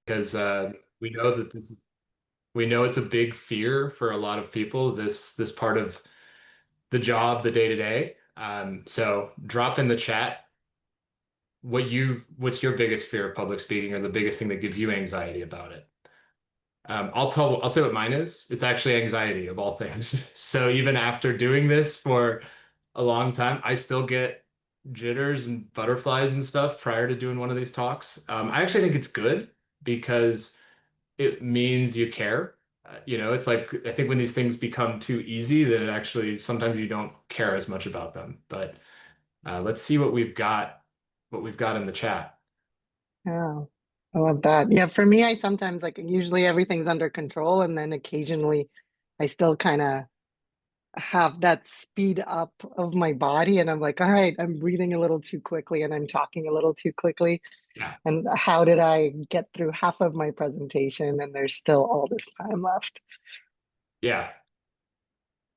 because we know that we know it's a big fear for a lot of people, this part of the job, the day to day. So drop in the chat what's your biggest fear of public speaking, or the biggest thing that gives you anxiety about it. I'll say what mine is. It's actually anxiety of all things. So even after doing this for a long time, I still get jitters and butterflies and stuff prior to doing one of these talks. I actually think it's good because it means you care. It's like I think when these things become too easy, then it actually sometimes you don't care as much about them. But let's see what we've got in the chat. Yeah, I love that. Yeah, for me, I sometimes like usually everything's under control, and then occasionally I still kind of have that speed up of my body, and I'm like, all right, I'm breathing a little too quickly and I'm talking a little too quickly. Yeah, And how did I get through half of my presentation and there's still all this time left? yeah.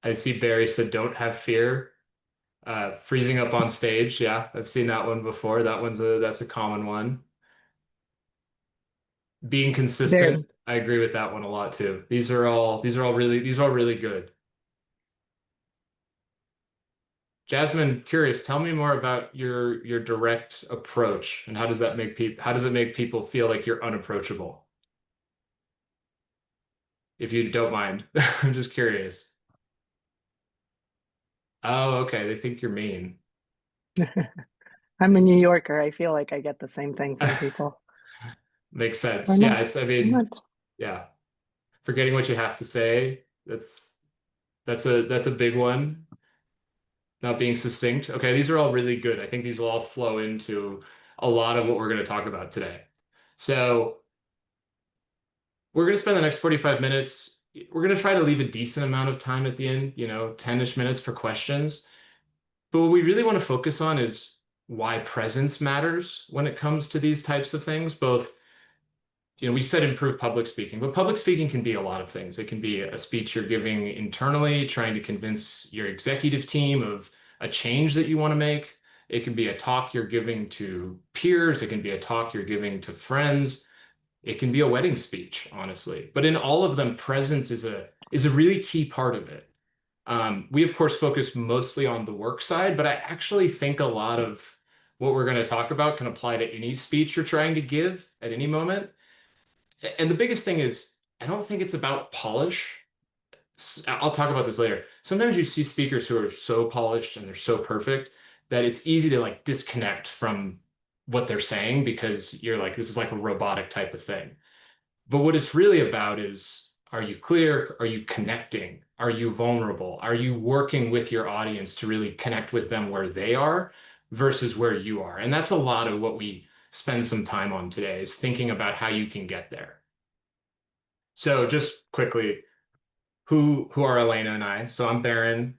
I see Barry said, "Don't have fear." Freezing up on stage. Yeah, I've seen that one before. That's a common one. Being There, consistent. I agree with that one a lot too. These are all really good. Jasmine, curious, tell me more about your direct approach and how does it make people feel like you're unapproachable? If you don't mind. I'm just curious. Oh, okay. They think you're mean. I'm a New Yorker. I feel like I get the same thing from people. Makes We're sense. not, Yeah, I we're mean, not. yeah. Forgetting what you have to say. That's a big one. Not being succinct. Okay, these are all really good. I think these will all flow into a lot of what we're going to talk about today. So we're going to spend the next 45 minutes. We're going to try to leave a decent amount of time at the end, 10-ish minutes for questions. But what we really want to focus on is why presence matters when it comes to these types of things. Both, we said improve public speaking, but public speaking can be a lot of things. It can be a speech you're giving internally, trying to convince your executive team of a change that you want to make. It can be a talk you're giving to peers. It can be a talk you're giving to friends. It can be a wedding speech, honestly. But in all of them, presence is a really key part of it. We of course focus mostly on the work side, but I actually think a lot of what we're going to talk about can apply to any speech you're trying to give at any moment. And the biggest thing is, I don't think it's about polish. I'll talk about this later. Sometimes you see speakers who are so polished and they're so perfect that it's easy to like disconnect from what they're saying because you're like, this is like a robotic type of thing. But what it's really about is, are you clear? Are you connecting? Are you vulnerable? Are you working with your audience to really connect with them where they are versus where you are? And that's a lot of what we spend some time on today, is thinking about how you can get there. So just quickly, who are Elena and I? So I'm Barron.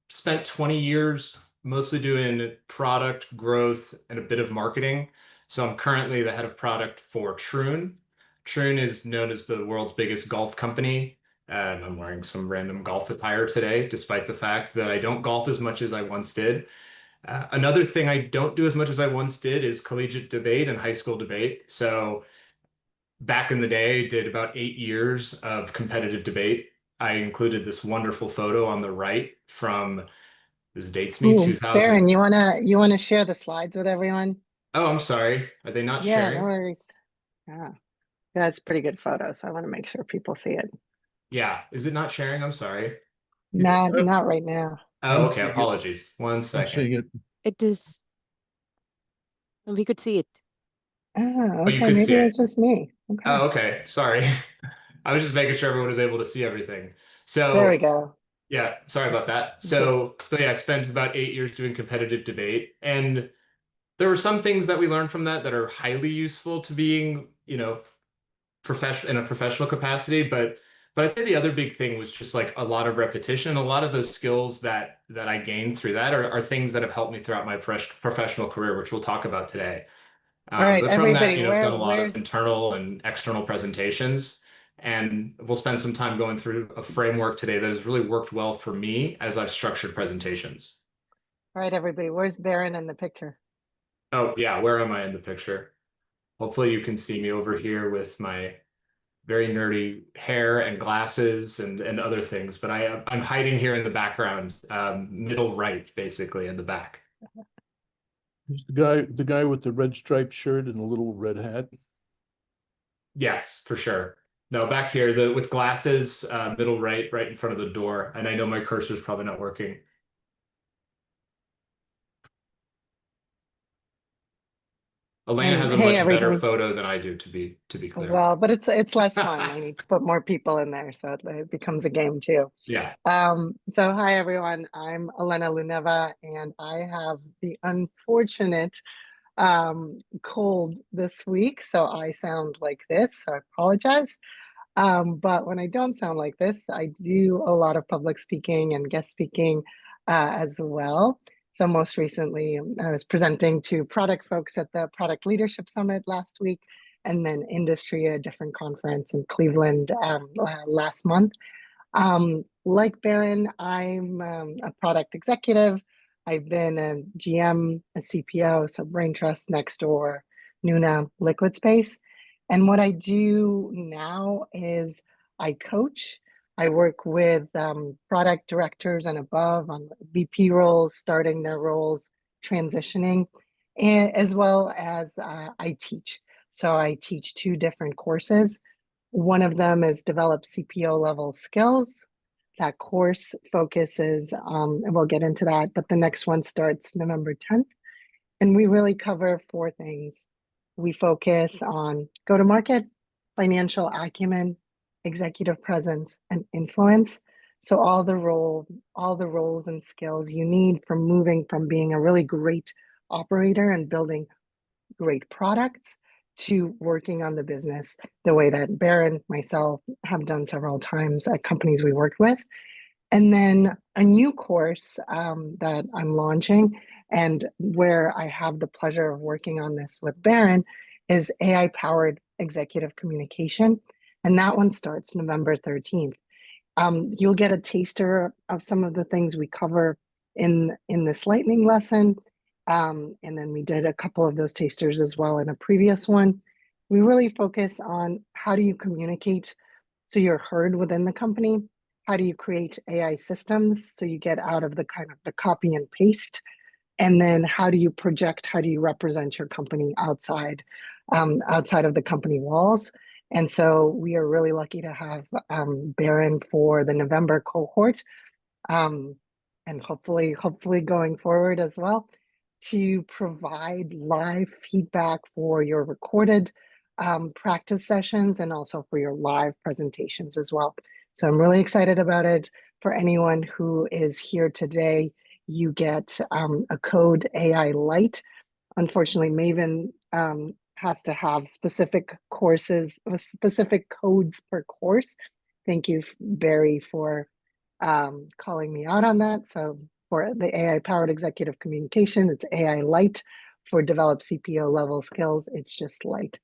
Spent 20 years mostly doing product growth and a bit of marketing. So I'm currently the head of product for Troon. Troon is known as the world's biggest golf company. I'm wearing some random golf attire today, despite the fact that I don't golf as much as I once did. Another thing I don't do as much as I once did is collegiate debate and high school debate. So back in the day, did about 8 years of competitive debate. I included this wonderful photo on the right from, this dates me Ooh, 2000. Baron, you wanna share the slides with everyone? Oh, I'm sorry. Are they not Yeah, no sharing? worries. Yeah, that's a pretty good photo, so I want to make sure people see it. Yeah. Is it not sharing? I'm sorry. Not right now. Oh, I'm okay. seeing it. Apologies. One I'm second. seeing it. It is, we could see it. Oh, Oh, you okay, could see maybe it it. was just me. Okay, Oh, okay. Sorry. I was just making sure everyone was able to see everything. there we So, go. yeah, sorry about that. J- So yeah, I spent about 8 years doing competitive debate, and there were some things that we learned from that that are highly useful to being, profession in a professional capacity, but I think the other big thing was just like a lot of repetition. A lot of those skills that I gained through that are things that have helped me throughout my professional career, which we'll talk about today. All right, But from that, everybody, I've done where a lot of where's internal and external presentations, and we'll spend some time going through a framework today that has really worked well for me as I've structured presentations. all right, everybody, where's Baron in the picture? Oh yeah, where am I in the picture? Hopefully you can see me over here with my very nerdy hair and glasses and other things, but I'm hiding here in the background, middle right, basically in the back. Who's the guy with the red striped shirt and the little red hat? Yes, for sure. No, back here, the with glasses, middle right, right in front of the door. And I know my cursor's probably not working. Elena And has a hey, much better everybody. photo than I do, to be clear. Well, but it's less fun. I need to put more people in there, so it becomes a game too. Yeah. So hi everyone. I'm Elena Luneva, and I have the unfortunate cold this week, so I sound like this. So I apologize. But when I don't sound like this, I do a lot of public speaking and guest speaking as well. So most recently, I was presenting to product folks at the Product Leadership Summit last week, and then industry, a different conference in Cleveland last month. Like Barron, I'm a product executive. I've been a GM, a CPO, so Brain Trust, Nextdoor, Nuna, Liquid Space. And what I do now is I coach. I work with product directors and above on VP roles, starting their roles, transitioning, and as well as I teach. So I teach two different courses. One of them is develop CPO level skills. That course focuses, and we'll get into that, but the next one starts November 10th. And we really cover four things. We focus on go to market, financial acumen, executive presence, and influence. So all the roles and skills you need for moving from being a really great operator and building great products to working on the business the way that Barron, myself have done several times at companies we worked with. And then a new course that I'm launching, and where I have the pleasure of working on this with Barron, is AI powered executive communication. And that one starts November 13th. You'll get a taster of some of the things we cover in this lightning lesson. And then we did a couple of those tasters as well in a previous one. We really focus on how do you communicate so you're heard within the company? How do you create AI systems so you get out of the kind of the copy and paste? And then how do you project, how do you represent your company outside of the company walls? And so we are really lucky to have Barron for the November cohort, and hopefully going forward as well, to provide live feedback for your recorded practice sessions and also for your live presentations as well. So I'm really excited about it. For anyone who is here today, you get a code AI Lite. Unfortunately, Maven has to have specific courses, specific codes per course. Thank you, Barry, for calling me out on that. So for the AI powered executive communication, it's AI Lite. For develop CPO level skills, it's just Lite.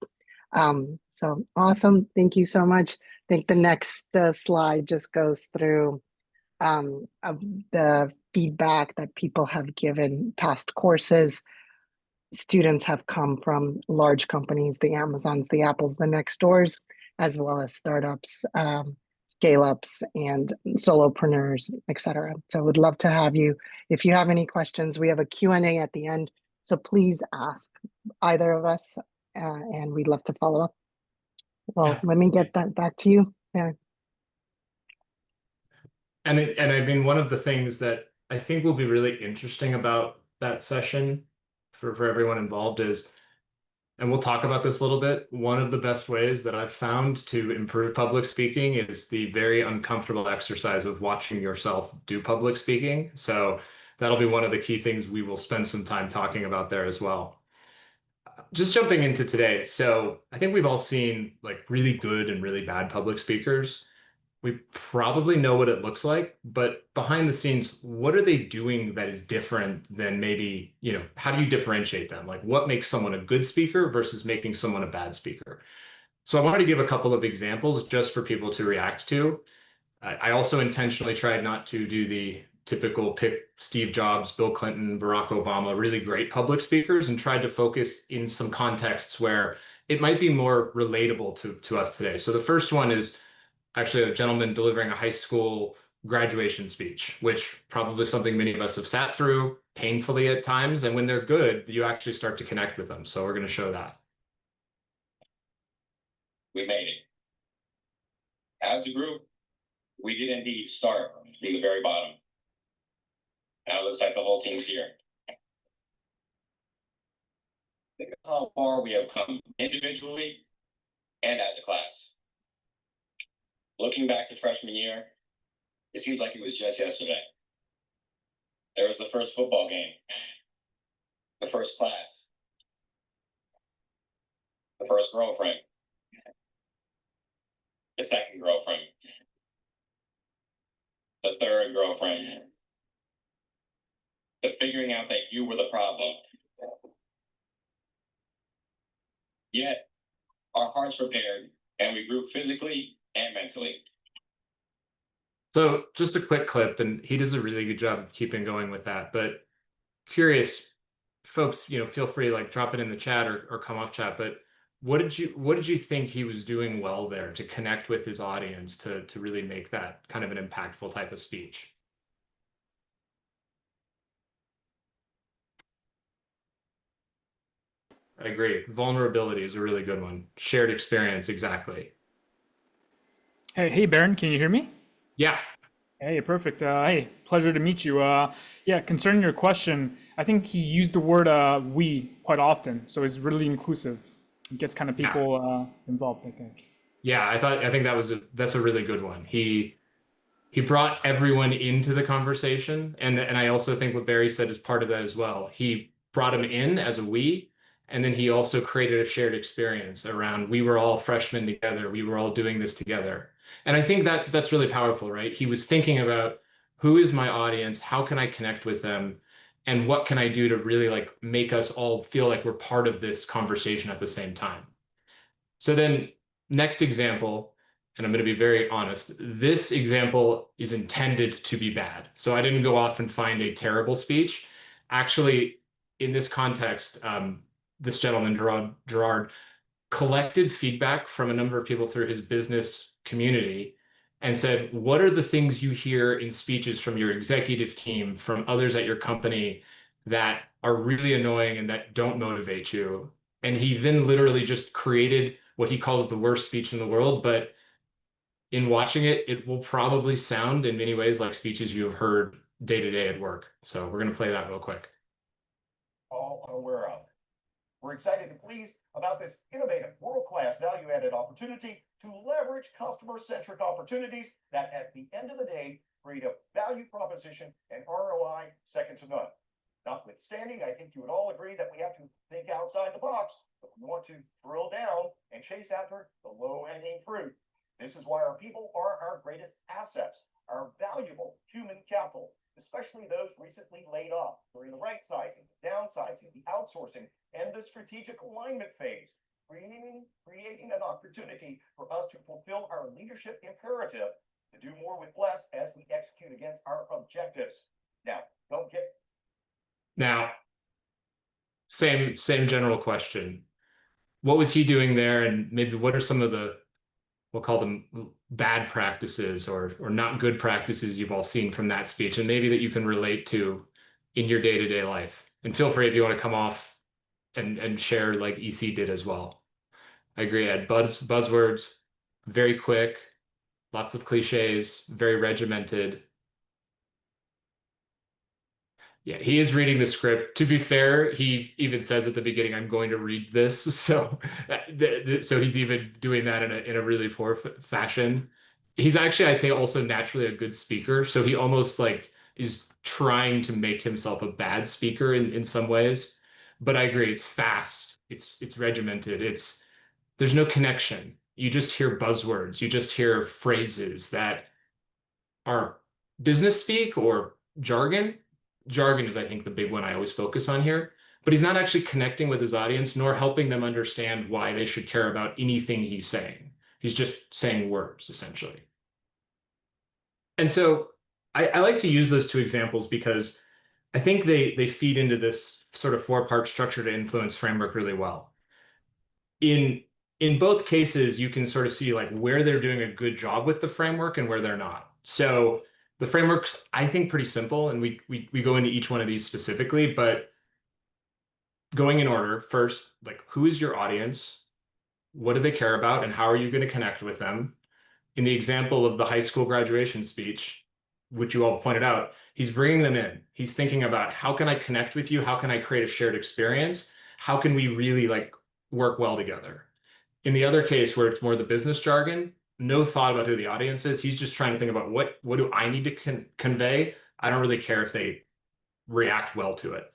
So awesome. Thank you so much. I think the next slide just goes through of the feedback that people have given past courses. Students have come from large companies, the Amazons, the Apples, the Nextdoors, as well as startups, scale-ups, and solopreneurs, etc. So would love to have you. If you have any questions, we have a Q&A at the end. So please ask either of us, and we'd love to follow up. Well, let me get that back to you. Yeah. And I mean, one of the things that I think will be really interesting about that session for everyone involved is, and we'll talk about this a little bit, one of the best ways that I've found to improve public speaking is the very uncomfortable exercise of watching yourself do public speaking. So that'll be one of the key things we will spend some time talking about there as well. Just jumping into today. So I think we've all seen like really good and really bad public speakers. We probably know what it looks like, but behind the scenes, what are they doing that is different than maybe, how do you differentiate them? Like what makes someone a good speaker versus making someone a bad speaker? So I wanted to give a couple of examples just for people to react to. I also intentionally tried not to do the typical pick Steve Jobs, Bill Clinton, Barack Obama, really great public speakers, and tried to focus in some contexts where it might be more relatable to us today. So the first one is actually a gentleman delivering a high school graduation speech, which probably something many of us have sat through painfully at times. And when they're good, you actually start to connect with them. So we're going to show that. We made it. As a group, we did indeed start from the very bottom. Now it looks like the whole team's here. Think of how far we have come individually and as a class. Looking back to freshman year, it seems like it was just yesterday. There was the first football game, the first class, the first girlfriend, the second girlfriend, the third girlfriend, the figuring out that you were the problem. Yet, our hearts prepared and we grew physically and mentally. So just a quick clip, and he does a really good job of keeping going with that. But curious, folks, feel free to like drop it in the chat or come off chat. But what did you think he was doing well there to connect with his audience to really make that kind of an impactful type of speech? I agree. Vulnerability is a really good one. Shared experience, exactly. Hey, Baron, can you hear me? Yeah. Hey, perfect. Hey, pleasure to meet you. Yeah, concerning your question, I think he used the word we quite often, so it's really inclusive. It gets kind of people involved, I think. Yeah, I think that's a really good one. He brought everyone into the conversation, and I also think what Barry said is part of that as well. He brought him in as a we, and then he also created a shared experience around we were all freshmen together, we were all doing this together. And I think that's really powerful, right? He was thinking about who is my audience, how can I connect with them, and what can I do to really like make us all feel like we're part of this conversation at the same time. So then next example, and I'm going to be very honest, this example is intended to be bad. So I didn't go off and find a terrible speech. Actually, in this context, this gentleman, Gerard, collected feedback from a number of people through his business community and said, what are the things you hear in speeches from your executive team, from others at your company that are really annoying and that don't motivate you? And he then literally just created what he calls the worst speech in the world. But in watching it, it will probably sound in many ways like speeches you have heard day to day at work. So we're going to play that real quick. All unaware of. We're excited and pleased about this innovative, world-class value-added opportunity to leverage customer-centric opportunities that at the end of the day create a value proposition and ROI second to none. Notwithstanding, I think you would all agree that we have to think outside the box, but we want to drill down and chase after the low-hanging fruit. This is why our people are our greatest assets, our valuable human capital, especially those recently laid off during the right sizing, the downsizing, the outsourcing, and the strategic alignment phase, creating an opportunity for us to fulfill our leadership imperative to do more with less as we execute against our objectives. Now, same general question. What was he doing there, and maybe what are some of the, we'll call them bad practices or not good practices you've all seen from that speech, and maybe that you can relate to in your day-to-day life? And feel free if you want to come off and share like EC did as well. I agree, Ed. Buzzwords, very quick, lots of cliches, very regimented. Yeah, he is reading the script. To be fair, he even says at the beginning, "I'm going to read this." So, so he's even doing that in a really poor fashion. He's actually, I think, also naturally a good speaker. So he almost like is trying to make himself a bad speaker in some ways. But I agree, it's fast, it's regimented, there's no connection. You just hear buzzwords, you just hear phrases that are business speak or jargon. Jargon is, I think, the big one I always focus on here, but he's not actually connecting with his audience nor helping them understand why they should care about anything he's saying. He's just saying words, essentially. And so I like to use those two examples because I think they feed into this sort of four-part structure to influence framework really well. in both cases, you can sort of see like where they're doing a good job with the framework and where they're not. So the framework's, I think, pretty simple, and we go into each one of these specifically, but going in order, first, like who is your audience? What do they care about, and how are you going to connect with them? In the example of the high school graduation speech, which you all pointed out, he's bringing them in. He's thinking about how can I connect with you? How can I create a shared experience? How can we really like work well together? In the other case where it's more the business jargon, no thought about who the audience is. He's just trying to think about what do I need to convey? I don't really care if they react well to it.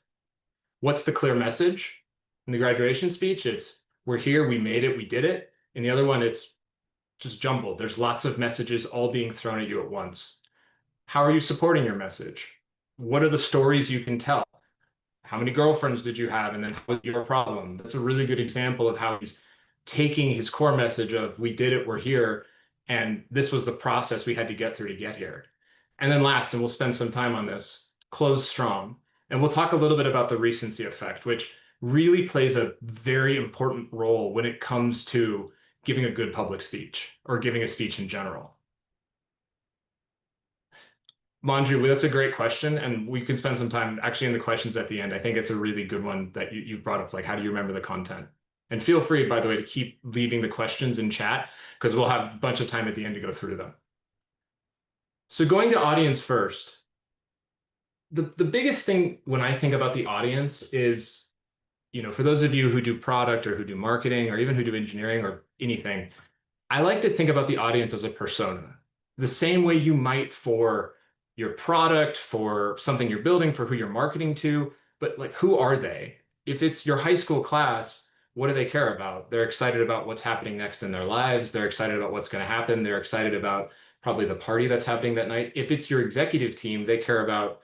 What's the clear message? In the graduation speech, it's we're here, we made it, we did it. In the other one, it's just jumbled. There's lots of messages all being thrown at you at once. How are you supporting your message? What are the stories you can tell? How many girlfriends did you have? And then what was your problem? That's a really good example of how he's taking his core message of we did it, we're here, and this was the process we had to get through to get here. And then last, and we'll spend some time on this, close strong. And we'll talk a little bit about the recency effect, which really plays a very important role when it comes to giving a good public speech or giving a speech in general. Manju, that's a great question, and we can spend some time actually in the questions at the end. I think it's a really good one that you've brought up, like how do you remember the content? And feel free, by the way, to keep leaving the questions in chat because we'll have a bunch of time at the end to go through them. So going to audience first, the biggest thing when I think about the audience is, you know, for those of you who do product or who do marketing or even who do engineering or anything, I like to think about the audience as a persona, the same way you might for your product, for something you're building, for who you're marketing to, but like, who are they? If it's your high school class, what do they care about? They're excited about what's happening next in their lives. They're excited about what's going to happen. They're excited about probably the party that's happening that night. If it's your executive team, they care about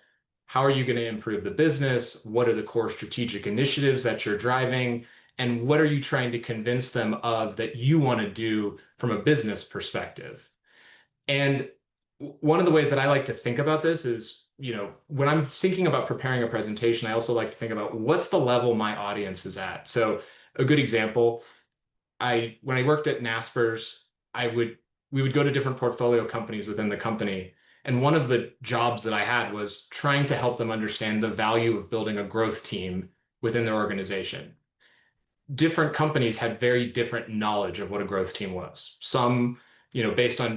how are you going to improve the business? What are the core strategic initiatives that you're driving? And what are you trying to convince them of that you want to do from a business perspective? And one of the ways that I like to think about this is, you know, when I'm thinking about preparing a presentation, I also like to think about what's the level my audience is at. So a good example, when I worked at Naspers, we would go to different portfolio companies within the company. And one of the jobs that I had was trying to help them understand the value of building a growth team within their organization. Different companies had very different knowledge of what a growth team was. Some, you know,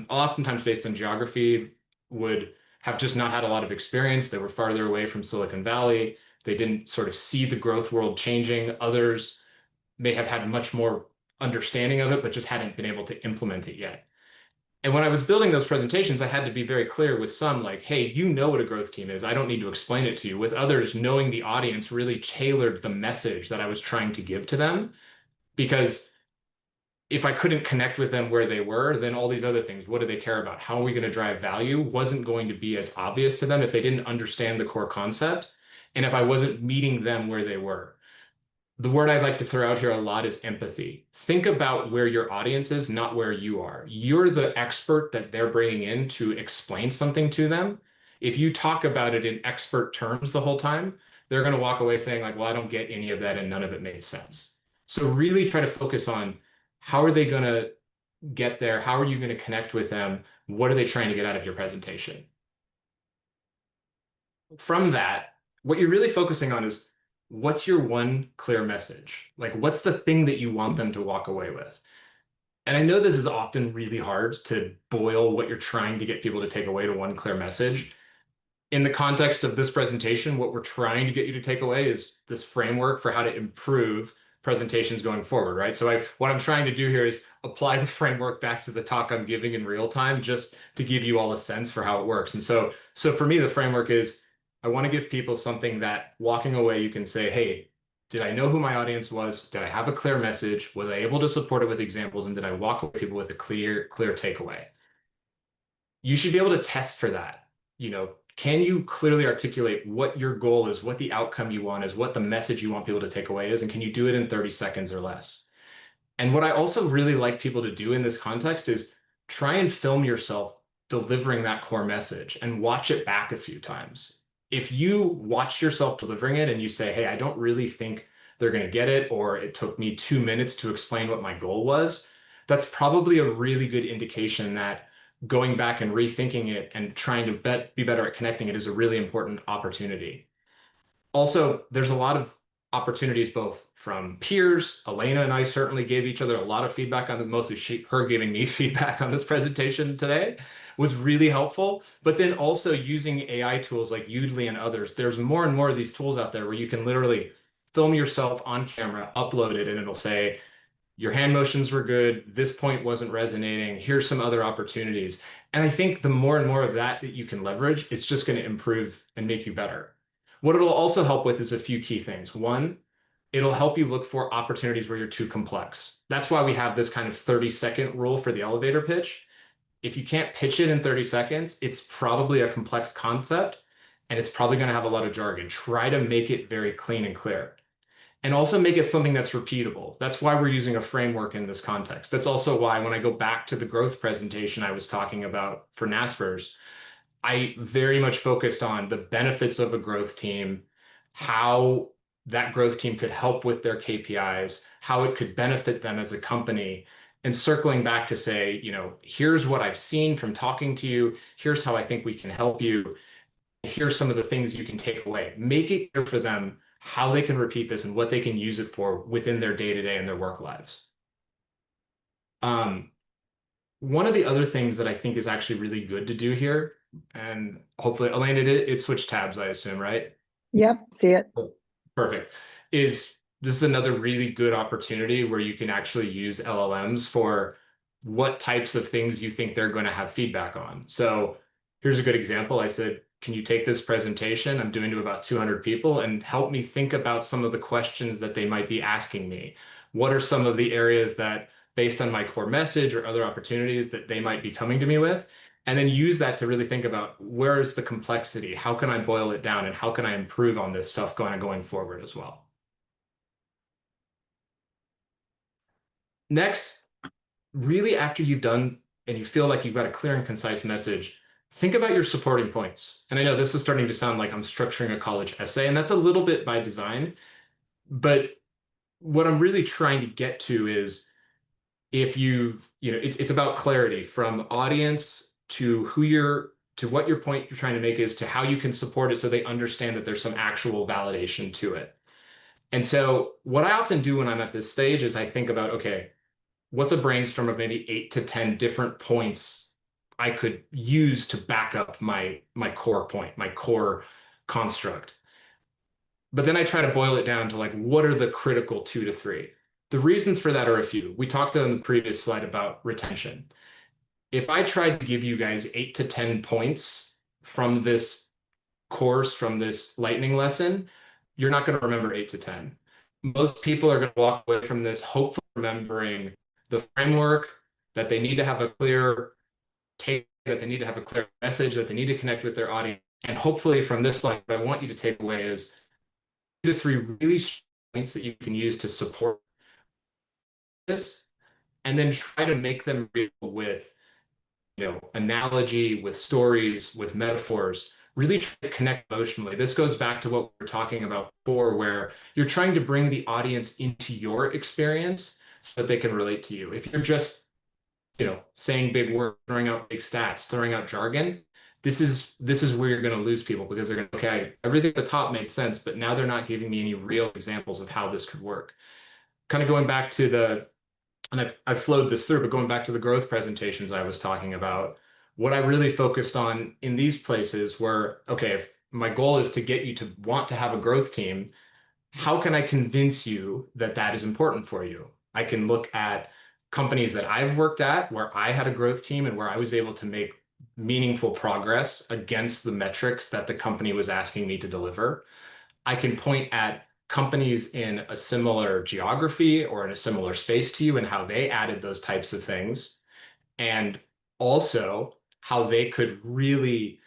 oftentimes based on geography, would have just not had a lot of experience. They were farther away from Silicon Valley. They didn't sort of see the growth world changing. Others may have had much more understanding of it, but just hadn't been able to implement it yet. And when I was building those presentations, I had to be very clear with some like, hey, you know what a growth team is. I don't need to explain it to you. With others, knowing the audience really tailored the message that I was trying to give to them. Because if I couldn't connect with them where they were, then all these other things, what do they care about? How are we going to drive value? Wasn't going to be as obvious to them if they didn't understand the core concept. And if I wasn't meeting them where they were. The word I'd like to throw out here a lot is empathy. Think about where your audience is, not where you are. You're the expert that they're bringing in to explain something to them. If you talk about it in expert terms the whole time, they're going to walk away saying like, well, I don't get any of that and none of it made sense. So really try to focus on how are they going to get there? How are you going to connect with them? What are they trying to get out of your presentation? From that, what you're really focusing on is what's your one clear message? Like, what's the thing that you want them to walk away with? And I know this is often really hard to boil what you're trying to get people to take away to one clear message. In the context of this presentation, what we're trying to get you to take away is this framework for how to improve presentations going forward, right? So what I'm trying to do here is apply the framework back to the talk I'm giving in real time, just to give you all a sense for how it works. And so for me, the framework is I want to give people something that walking away, you can say, hey, did I know who my audience was? Did I have a clear message? Was I able to support it with examples? And did I walk away people with a clear takeaway? You should be able to test for that. You know, can you clearly articulate what your goal is, what the outcome you want is, what the message you want people to take away is, and can you do it in 30 seconds or less? And what I also really like people to do in this context is try and film yourself delivering that core message and watch it back a few times. If you watch yourself delivering it and you say, hey, I don't really think they're going to get it, or it took me 2 minutes to explain what my goal was, that's probably a really good indication that going back and rethinking it and trying to be better at connecting it is a really important opportunity. Also, there's a lot of opportunities both from peers. Elena and I certainly gave each other a lot of feedback on it, mostly her giving me feedback on this presentation today was really helpful. But then also using AI tools like Udly and others, there's more and more of these tools out there where you can literally film yourself on camera, upload it, and it'll say, your hand motions were good, this point wasn't resonating, here's some other opportunities. And I think the more and more of that you can leverage, it's just going to improve and make you better. What it'll also help with is a few key things. One, it'll help you look for opportunities where you're too complex. That's why we have this kind of 30-second rule for the elevator pitch. If you can't pitch it in 30 seconds, it's probably a complex concept and it's probably going to have a lot of jargon. Try to make it very clean and clear. And also make it something that's repeatable. That's why we're using a framework in this context. That's also why when I go back to the growth presentation I was talking about for NASPERS, I very much focused on the benefits of a growth team, how that growth team could help with their KPIs, how it could benefit them as a company, and circling back to say, here's what I've seen from talking to you, here's how I think we can help you, here's some of the things you can take away. Make it clear for them how they can repeat this and what they can use it for within their day-to-day and their work lives. One of the other things that I think is actually really good to do here, and hopefully, Elena, it switched tabs, I assume, right? Yep, see it. Perfect. This is another really good opportunity where you can actually use LLMs for what types of things you think they're going to have feedback on. So here's a good example. I said, can you take this presentation I'm doing to about 200 people and help me think about some of the questions that they might be asking me? What are some of the areas that, based on my core message or other opportunities, that they might be coming to me with? And then use that to really think about where is the complexity? How can I boil it down? And how can I improve on this stuff going forward as well? Next, really after you've done and you feel like you've got a clear and concise message, think about your supporting points. And I know this is starting to sound like I'm structuring a college essay, and that's a little bit by design. But what I'm really trying to get to is if it's about clarity from audience to what your point you're trying to make is to how you can support it so they understand that there's some actual validation to it. And so what I often do when I'm at this stage is I think about, okay, what's a brainstorm of maybe 8 to 10 different points I could use to back up my core point, my core construct. But then I try to boil it down to like, what are the critical 2 to 3? The reasons for that are a few. We talked on the previous slide about retention. If I tried to give you guys 8 to 10 points from this course, from this lightning lesson, you're not going to remember 8 to 10. Most people are going to walk away from this hopefully remembering the framework, that they need to have a clear take, that they need to have a clear message, that they need to connect with their audience. And hopefully from this slide, what I want you to take away is 2 to 3 really points that you can use to support this, and then try to make them real with analogy, with stories, with metaphors, really try to connect emotionally. This goes back to what we were talking about before, where you're trying to bring the audience into your experience so that they can relate to you. If you're just, saying big words, throwing out big stats, throwing out jargon, this is where you're going to lose people, because they're going to, okay, everything at the top made sense, but now they're not giving me any real examples of how this could work. Kind of going back to and I've flowed this through, but going back to the growth presentations I was talking about, what I really focused on in these places were, okay, if my goal is to get you to want to have a growth team, how can I convince you that that is important for you? I can look at companies that I've worked at where I had a growth team and where I was able to make meaningful progress against the metrics that the company was asking me to deliver. I can point at companies in a similar geography or in a similar space to you and how they added those types of things, and also how they could really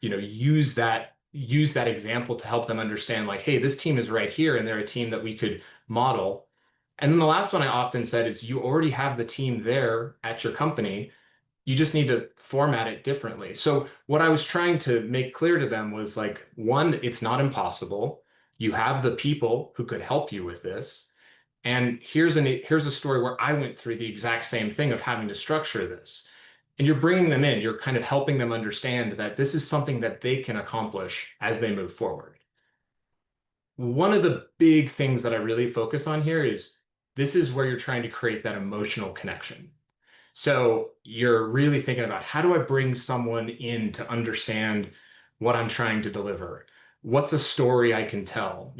use that example to help them understand, like, hey, this team is right here and they're a team that we could model. And then the last one I often said is, you already have the team there at your company. You just need to format it differently. So what I was trying to make clear to them was, like, one, it's not impossible. You have the people who could help you with this. And here's a story where I went through the exact same thing of having to structure this. And you're bringing them in, you're kind of helping them understand that this is something that they can accomplish as they move forward. One of the big things that I really focus on here is this is where you're trying to create that emotional connection. So you're really thinking about, how do I bring someone in to understand what I'm trying to deliver? What's a story I can tell?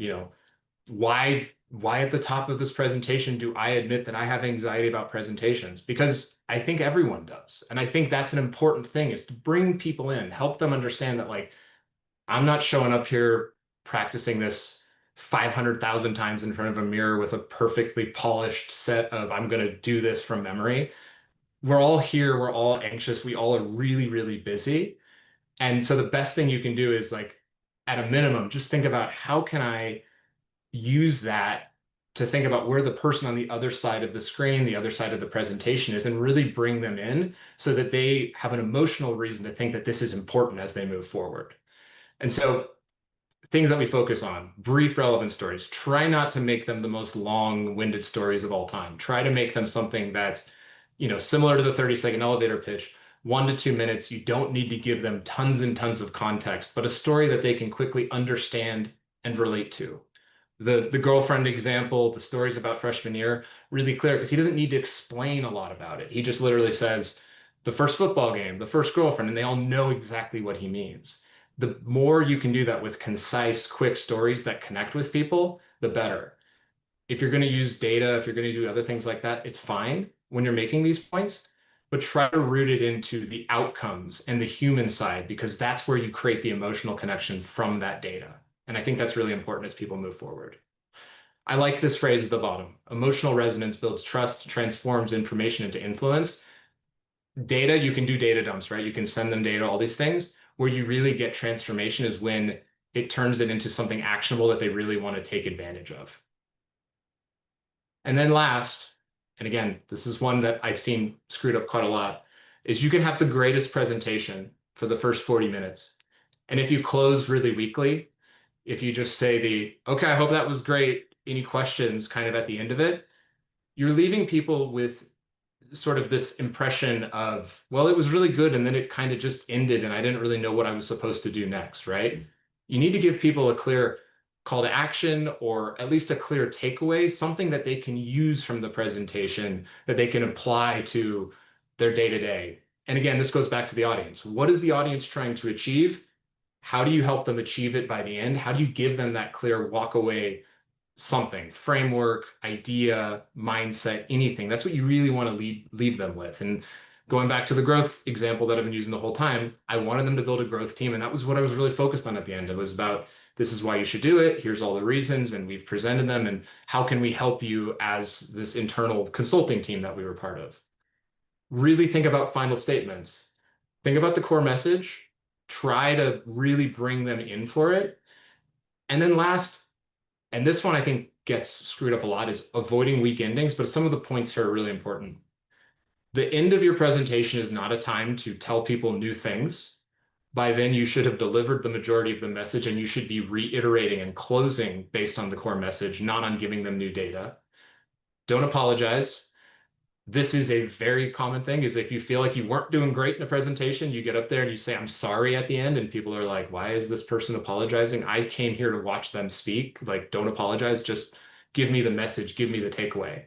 Why at the top of this presentation do I admit that I have anxiety about presentations? Because I think everyone does. And I think that's an important thing, is to bring people in, help them understand that, like, I'm not showing up here practicing this 500,000 times in front of a mirror with a perfectly polished set of, I'm going to do this from memory. We're all here, we're all anxious, we all are really, really busy. And so the best thing you can do is, like, at a minimum, just think about, how can I use that to think about where the person on the other side of the screen, the other side of the presentation is, and really bring them in so that they have an emotional reason to think that this is important as they move forward. And so things that we focus on: brief, relevant stories. Try not to make them the most long-winded stories of all time. Try to make them something that's, similar to the 30-second elevator pitch, 1 to 2 minutes. You don't need to give them tons and tons of context, but a story that they can quickly understand and relate to. The girlfriend example, the stories about freshman year, really clear, because he doesn't need to explain a lot about it. He just literally says, the first football game, the first girlfriend, and they all know exactly what he means. The more you can do that with concise, quick stories that connect with people, the better. If you're going to use data, if you're going to do other things like that, it's fine when you're making these points, but try to root it into the outcomes and the human side, because that's where you create the emotional connection from that data. And I think that's really important as people move forward. I like this phrase at the bottom: emotional resonance builds trust, transforms information into influence. Data, you can do data dumps, right? You can send them data, all these things. Where you really get transformation is when it turns it into something actionable that they really want to take advantage of. And then last, and again, this is one that I've seen screwed up quite a lot, is you can have the greatest presentation for the first 40 minutes. And if you close really weakly, if you just say okay, I hope that was great, any questions, kind of at the end of it, you're leaving people with sort of this impression of, well, it was really good, and then it kind of just ended, and I didn't really know what I was supposed to do next, right? You need to give people a clear call to action, or at least a clear takeaway, something that they can use from the presentation that they can apply to their day-to-day. And again, this goes back to the audience. What is the audience trying to achieve? How do you help them achieve it by the end? How do you give them that clear walk away something, framework, idea, mindset, anything? That's what you really want to leave them with. And going back to the growth example that I've been using the whole time, I wanted them to build a growth team. And that was what I was really focused on at the end. It was about, this is why you should do it. Here's all the reasons. And we've presented them. And how can we help you as this internal consulting team that we were part of? Really think about final statements. Think about the core message. Try to really bring them in for it. And then last, and this one I think gets screwed up a lot, is avoiding weak endings, but some of the points here are really important. The end of your presentation is not a time to tell people new things. By then, you should have delivered the majority of the message, and you should be reiterating and closing based on the core message, not on giving them new data. Don't apologize. This is a very common thing, is if you feel like you weren't doing great in a presentation, you get up there and you say, I'm sorry at the end, and people are like, why is this person apologizing? I came here to watch them speak. Like, don't apologize. Just give me the message. Give me the takeaway.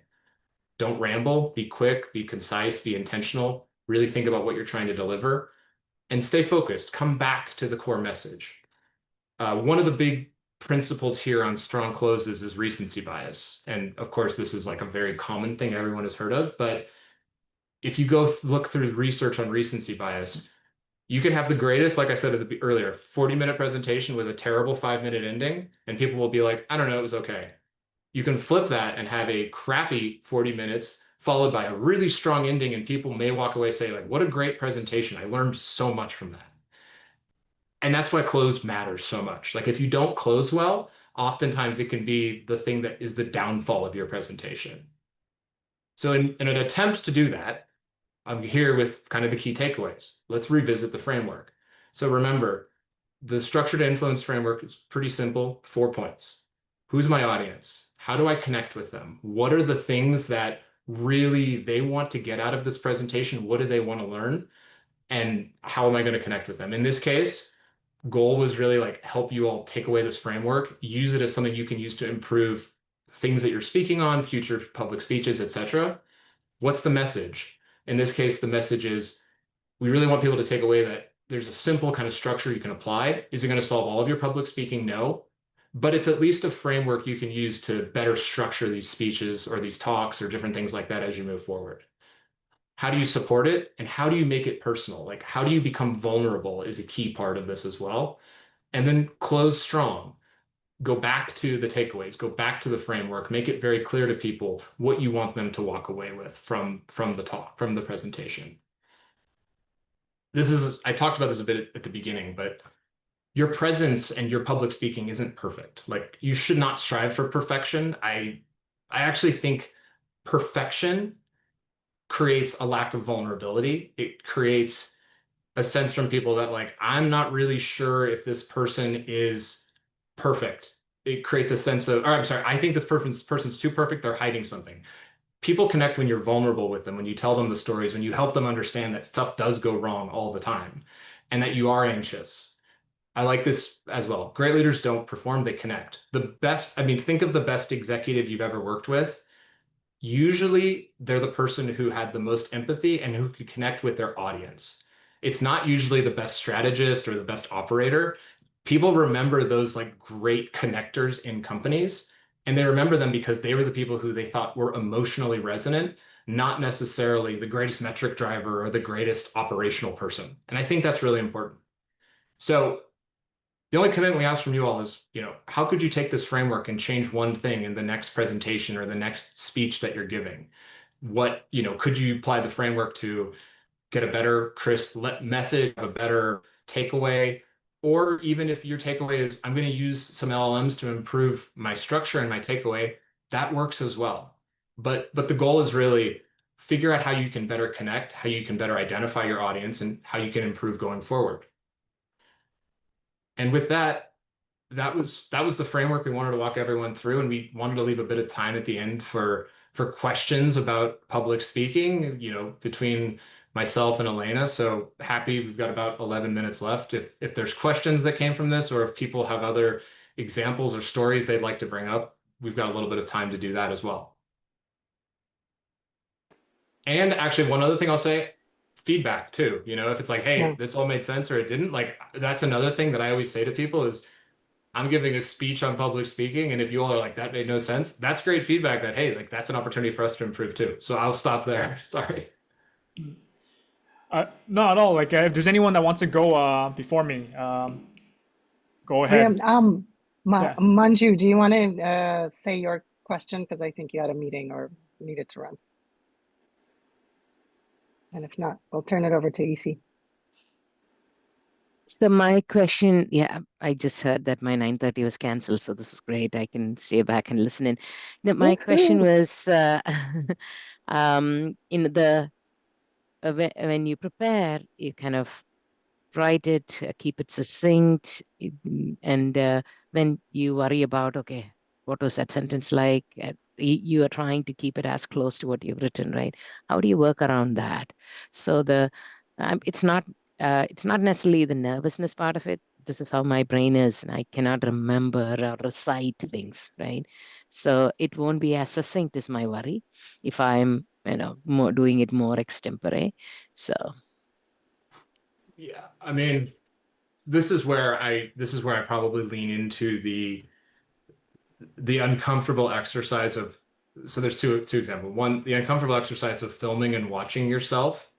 Don't ramble. Be quick, be concise, be intentional. Really think about what you're trying to deliver, and stay focused. Come back to the core message. One of the big principles here on strong closes is recency bias. And of course, this is like a very common thing everyone has heard of, but if you go look through research on recency bias, you can have the greatest, like I said earlier, 40-minute presentation with a terrible 5-minute ending, and people will be like, I don't know, it was okay. You can flip that and have a crappy 40 minutes followed by a really strong ending, and people may walk away say, like, what a great presentation. I learned so much from that. And that's why close matters so much. Like, if you don't close well, oftentimes it can be the thing that is the downfall of your presentation. So in an attempt to do that, I'm here with kind of the key takeaways. Let's revisit the framework. So remember, the structure to influence framework is pretty simple, 4 points. Who's my audience? How do I connect with them? What are the things that really they want to get out of this presentation? What do they want to learn? And how am I going to connect with them? In this case, goal was really like help you all take away this framework, use it as something you can use to improve things that you're speaking on, future public speeches, etc. What's the message? In this case, the message is we really want people to take away that there's a simple kind of structure you can apply. Is it going to solve all of your public speaking? No. But it's at least a framework you can use to better structure these speeches or these talks or different things like that as you move forward. How do you support it? And how do you make it personal? Like, how do you become vulnerable is a key part of this as well. And then close strong. Go back to the takeaways, go back to the framework, make it very clear to people what you want them to walk away with from the talk, from the presentation. I talked about this a bit at the beginning, but your presence and your public speaking isn't perfect. Like, you should not strive for perfection. I actually think perfection creates a lack of vulnerability. It creates a sense from people that, like, I'm not really sure if this person is perfect. It creates a sense of, or I'm sorry, I think this person's too perfect. They're hiding something. People connect when you're vulnerable with them, when you tell them the stories, when you help them understand that stuff does go wrong all the time and that you are anxious. I like this as well. Great leaders don't perform, they connect. The best, I mean, think of the best executive you've ever worked with. Usually they're the person who had the most empathy and who could connect with their audience. It's not usually the best strategist or the best operator. People remember those like great connectors in companies, and they remember them because they were the people who they thought were emotionally resonant, not necessarily the greatest metric driver or the greatest operational person. And I think that's really important. So the only commitment we ask from you all is, how could you take this framework and change one thing in the next presentation or the next speech that you're giving? Could you apply the framework to get a better, crisp message, a better takeaway? Or even if your takeaway is, I'm going to use some LLMs to improve my structure and my takeaway, that works as well. But the goal is really figure out how you can better connect, how you can better identify your audience, and how you can improve going forward. And with that, that was the framework we wanted to walk everyone through, and we wanted to leave a bit of time at the end for questions about public speaking, between myself and Elena. So happy we've got about 11 minutes left. If there's questions that came from this, or if people have other examples or stories they'd like to bring up, we've got a little bit of time to do that as well. And actually, one other thing I'll say, feedback too. If it's like, hey, Yeah. this all made sense or it didn't, like, that's another thing that I always say to people is, I'm giving a speech on public speaking, and if you all are like, that made no sense, that's great feedback that, hey, like, that's an opportunity for us to improve too. So I'll stop there. Sorry. Not at all. Like, if there's anyone that wants to go before me, go Yeah, ahead. Yeah. Manju, do you want to say your question? Because I think you had a meeting or needed to run. And if not, we'll turn it over to EC. So my question, yeah, I just heard that my 9:30 was canceled, so this is great. I can stay back and listen in. My question was, when you prepare, you kind of write it, keep it succinct, and when you worry about, okay, what was that sentence like? You are trying to keep it as close to what you've written, right? How do you work around that? So it's not necessarily the nervousness part of it. This is how my brain is, and I cannot remember or recite things, right? So it won't be as succinct is my worry if I'm, more doing it more extempore. So. Yeah, I mean, this is where I probably lean into the uncomfortable exercise of, so there's two examples. One, the uncomfortable exercise of filming and watching yourself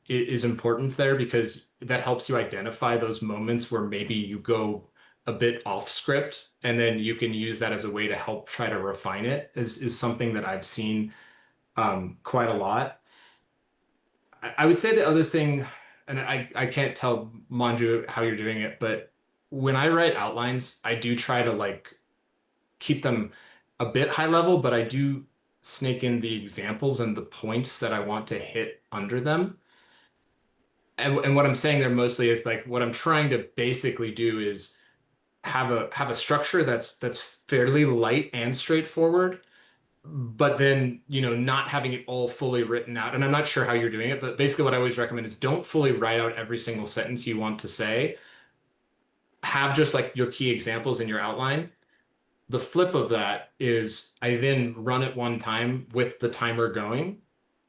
is important there, because that helps you identify those moments where maybe you go a bit off script, and then you can use that as a way to help try to refine it, is something that I've seen quite a lot. I would say the other thing, and I can't tell Manju how you're doing it, but when I write outlines, I do try to like keep them a bit high level, but I do snake in the examples and the points that I want to hit under them. and what I'm saying there mostly is like what I'm trying to basically do is have a structure that's fairly light and straightforward, but then, not having it all fully written out. And I'm not sure how you're doing it, but basically what I always recommend is don't fully write out every single sentence you want to say. Have just like your key examples in your outline. The flip of that is I then run it one time with the timer going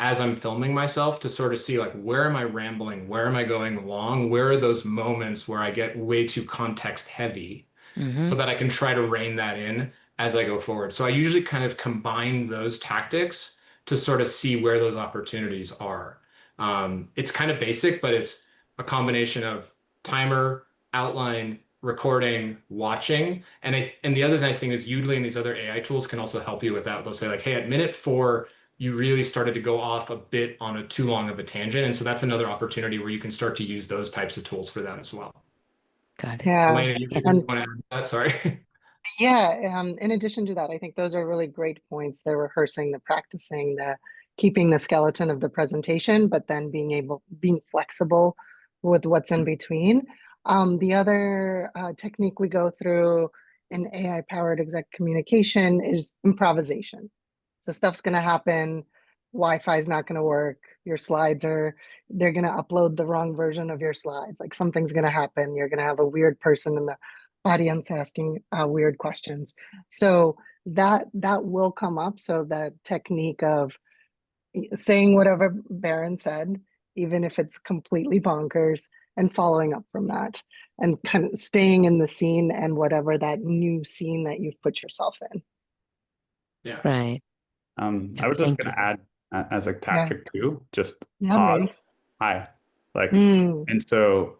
as I'm filming myself to sort of see like where am I rambling? Where am I going long? Where are those moments where I get way too context heavy? So that I can try to rein that in as I go forward. So I usually kind of combine those tactics to sort of see where those opportunities are. It's kind of basic, but it's a combination of timer, outline, recording, watching. And the other nice thing is Udemy and these other AI tools can also help you with that. They'll say like, hey, at minute 4, you really started to go off a bit on a too long of a tangent. And so that's another opportunity where you can start to use those types of tools for that as well. Got it. Yeah. Elena, you And want to add to that? Sorry. yeah, in addition to that, I think those are really great points. The rehearsing, the practicing, the keeping the skeleton of the presentation, but then being flexible with what's in between. The other technique we go through in AI-powered exec communication is improvisation. So stuff's going to happen. Wi-Fi is not going to work. They're going to upload the wrong version of your slides. Like something's going to happen. You're going to have a weird person in the audience asking weird questions. So that will come up. So the technique of saying whatever Barron said, even if it's completely bonkers, and following up from that, and kind of staying in the scene and whatever that new scene that you've put yourself in. Yeah. Right. I was just Thank going you. to add as a tactic too, just Yeah, pause. Hi. Like, and so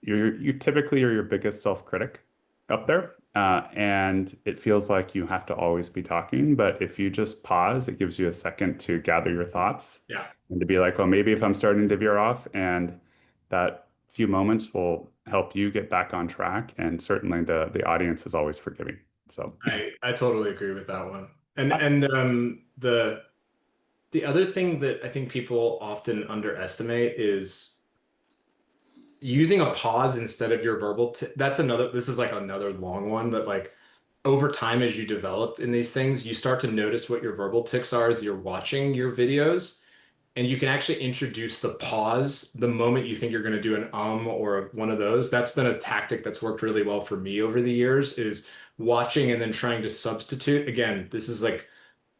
you typically are your biggest self-critic up there. And it feels like you have to always be talking, but if you just pause, it gives you a second to gather your thoughts. Yeah. And to be like, well, maybe if I'm starting to veer off, and that few moments will help you get back on track. And certainly the audience is always forgiving. So I totally agree with that one. And the other thing that I think people often underestimate is using a pause instead of your verbal. This is like another long one, but like over time as you develop in these things, you start to notice what your verbal tics are as you're watching your videos. And you can actually introduce the pause the moment you think you're going to do an or one of those. That's been a tactic that's worked really well for me over the years, is watching and then trying to substitute. Again, this is like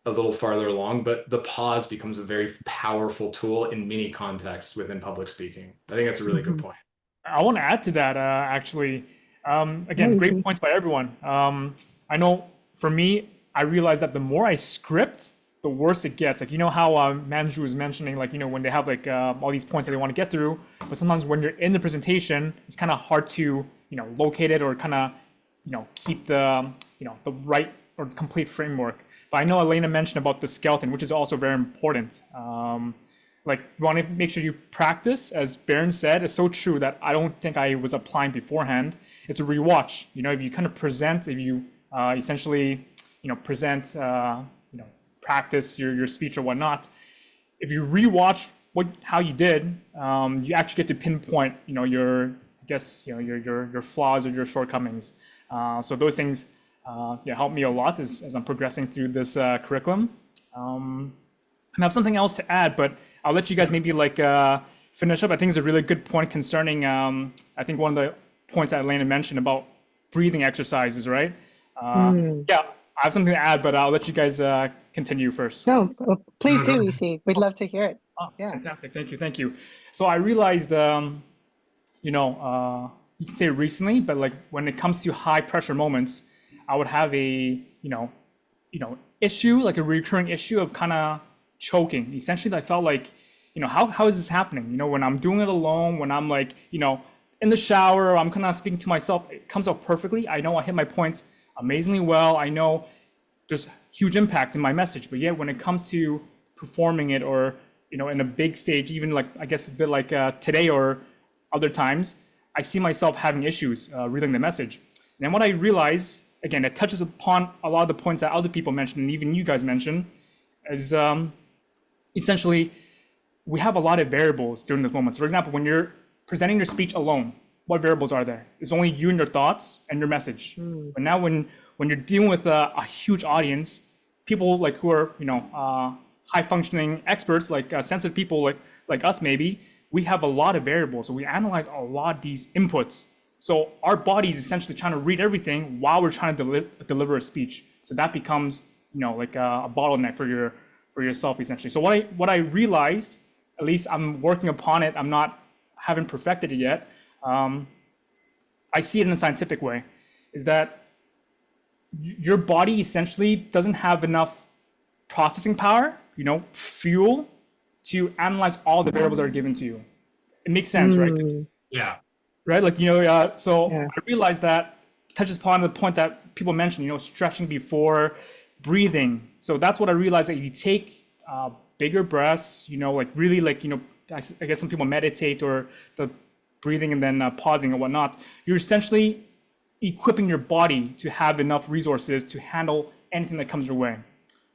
a little farther along, but the pause becomes a very powerful tool in many contexts within public speaking. I think that's a really good point. I want to add to that, actually. Again, great points by everyone. I know for me, I realized that the more I script, the worse it gets. Like, you know how Manju was mentioning, like, when they have like all these points that they want to get through, but sometimes when you're in the presentation, it's kind of hard to, locate it or kind of, keep the, the right or complete framework. But I know Elena mentioned about the skeleton, which is also very important. Like, you want to make sure you practice, as Barron said. It's so true that I don't think I was applying beforehand. It's a rewatch. If you kind of present, if you essentially, present, practice your speech or whatnot, if you rewatch how you did, you actually get to pinpoint, your flaws or your shortcomings. So those things, help me a lot as I'm progressing through this curriculum. And I have something else to add, but I'll let you guys maybe finish up. I think it's a really good point concerning, I think one of the points that Elena mentioned about breathing exercises, right? Yeah, I have something to add, but I'll let you guys continue first. No, please do, EC. We'd love to hear it. Yeah. Fantastic. Thank you. So I realized, you can say recently, but like when it comes to high pressure moments, I would have a, issue, like a recurring issue of kind of choking. Essentially, I felt like, how is this happening? When I'm doing it alone, when I'm like, in the shower, I'm kind of speaking to myself, it comes out perfectly. I know I hit my points amazingly well. I know there's huge impact in my message, but yet when it comes to performing it or, in a big stage, even like, I guess a bit like today or other times, I see myself having issues reading the message. And then what I realize, again, it touches upon a lot of the points that other people mentioned and even you guys mentioned, is essentially we have a lot of variables during those moments. For example, when you're presenting your speech alone, what variables are there? It's only you and your thoughts and your message. But now when you're dealing with a huge audience, people like who are, high functioning experts, like sensitive people like us maybe, we have a lot of variables. So we analyze a lot of these inputs. So our body is essentially trying to read everything while we're trying to deliver a speech. So that becomes, like a bottleneck for yourself essentially. So what I realized, at least I'm working upon it, haven't perfected it yet. I see it in a scientific way, is that your body essentially doesn't have enough processing power, fuel, to analyze all the variables that are given to you. It makes sense, right? Yeah. Right? So I realized that touches upon the point that people mentioned, stretching before breathing. So that's what I realized, that if you take bigger breaths, I guess some people meditate or the breathing and then pausing and whatnot, you're essentially equipping your body to have enough resources to handle anything that comes your way.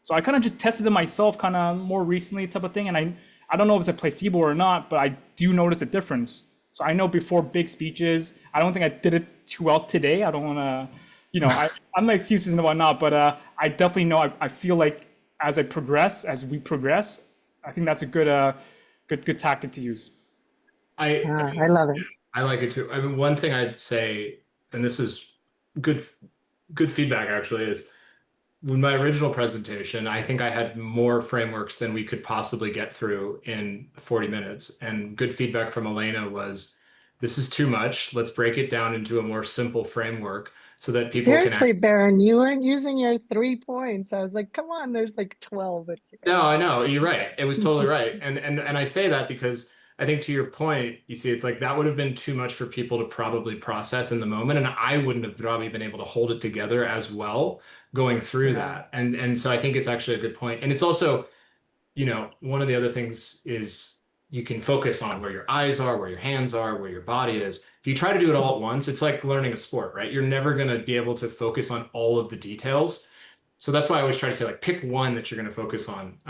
So I kind of just tested it myself kind of more recently type of thing. And I don't know if it's a placebo or not, but I do notice a difference. So I know before big speeches, I don't think I did it too well today. I don't want to, I'm my excuses and whatnot, but I definitely know, I feel like as we progress, I think that's a good tactic to use. I love it. I like it too. I mean, one thing I'd say, and this is good feedback actually, is with my original presentation, I think I had more frameworks than we could possibly get through in 40 minutes. And good feedback from Elena was, this is too much. Let's break it down into a more simple framework so that people Seriously, can Barron, you weren't using your 3 points. I was like, come on, there's like 12 in here. No, I know. You're right. It was totally right. And I say that because I think to your point, you see, it's like that would have been too much for people to probably process in the moment. And I wouldn't have probably been able to hold it together as well going through that. And so I think it's actually a good point. And it's also, one of the other things is you can focus on where your eyes are, where your hands are, where your body is. If you try to do it all at once, it's like learning a sport, right? You're never going to be able to focus on all of the details. So that's why I always try to say, like, pick one that you're going to focus on.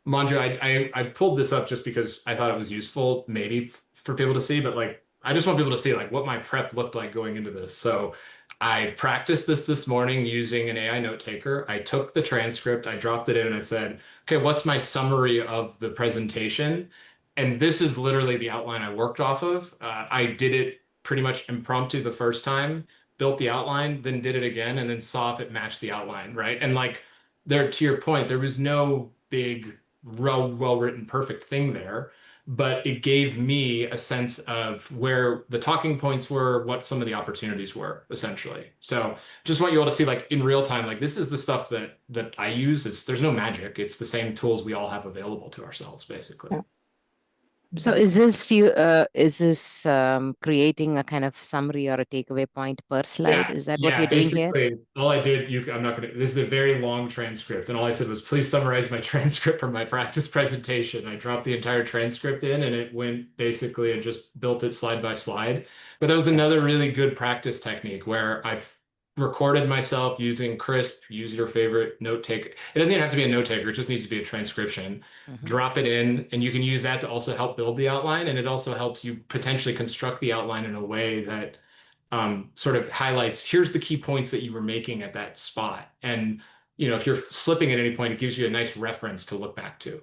Manju, I pulled this up just because I thought it was useful, maybe for people to see, but like, I just want people to see like what my prep looked like going into this. So I practiced this morning using an AI note taker. I took the transcript, I dropped it in, and I said, okay, what's my summary of the presentation? And this is literally the outline I worked off of. I did it pretty much impromptu the first time, built the outline, then did it again, and then saw if it matched the outline, right? And like, to your point, there was no big, well-written, perfect thing there, but it gave me a sense of where the talking points were, what some of the opportunities were, essentially. So just want you all to see, like, in real time, like, this is the stuff that I use. There's no magic. It's the same tools we all have available to ourselves, basically. Yeah. So is this creating a kind of summary or a takeaway point per slide? Is that what you're doing here? Basically, all I did, this is a very long transcript, and all I said was, please summarize my transcript from my practice presentation. I dropped the entire transcript in, and it went basically and just built it slide by slide. But that was another really good practice technique where I've recorded myself using Crisp, use your favorite note taker. It doesn't even have to be a note taker, it just needs to be a transcription. Drop it in, and you can use that to also help build the outline, and it also helps you potentially construct the outline in a way that sort of highlights, here's the key points that you were making at that spot. And if you're slipping at any point, it gives you a nice reference to look back to.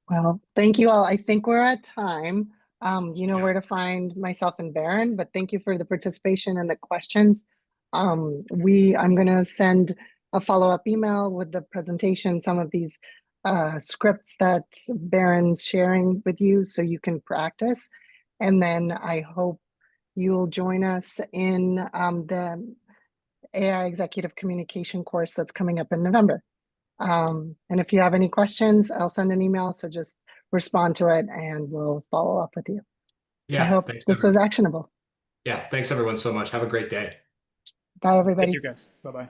Well, thank you all. I think we're at time. You know where to find myself and Barron, but thank you for the participation and the questions. I'm going to send a follow-up email with the presentation, some of these scripts that Barron's sharing with you so you can practice. And then I hope you'll join us in the AI Executive Communication course that's coming up in November. And if you have any questions, I'll send an email. So just respond to it and we'll follow up with you. Yeah, I hope this was actionable. Yeah, thanks everyone so much. Have a great day. Bye, everybody. Thank you guys. Bye-bye.